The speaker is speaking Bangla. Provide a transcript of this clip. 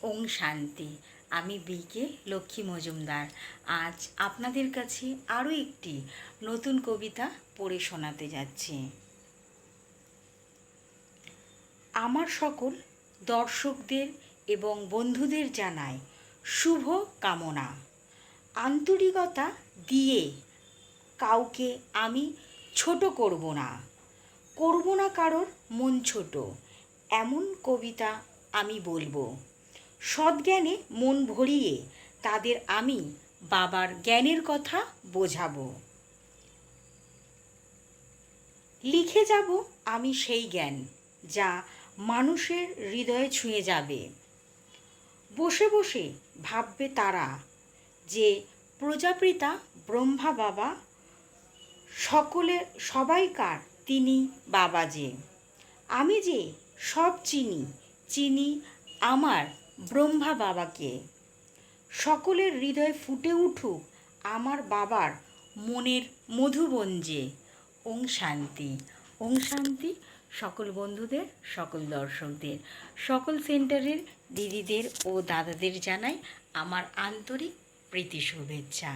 ওং শান্তি। আমি বিকে লক্ষ্মী মজুমদার আজ আপনাদের কাছে আরও একটি নতুন কবিতা পড়ে শোনাতে যাচ্ছি। আমার সকল দর্শকদের এবং বন্ধুদের জানাই শুভ কামনা। আন্তরিকতা দিয়ে কাউকে আমি ছোট করব না, করব না কারোর মন ছোট, এমন কবিতা আমি বলবো। সৎজ্ঞানে মন ভরিয়ে তাদের আমি বাবার জ্ঞানের কথা বোঝাবো। লিখে যাব আমি সেই জ্ঞান যা মানুষের হৃদয়ে ছুঁয়ে যাবে। বসে বসে ভাববে তারা যে প্রজাপিতা ব্রহ্মা বাবা সবাইকার তিনি বাবা যে। আমি যে সব চিনি আমার ব্রহ্মা বাবাকে। সকলের হৃদয়ে ফুটে উঠুক আমার বাবার মনের মধুবঞ্জে। ওং শান্তি। ওং শান্তি সকল বন্ধুদের, সকল দর্শকদের, সকল সেন্টারের দিদিদের ও দাদাদের জানাই আমার আন্তরিক প্রীতি শুভেচ্ছা।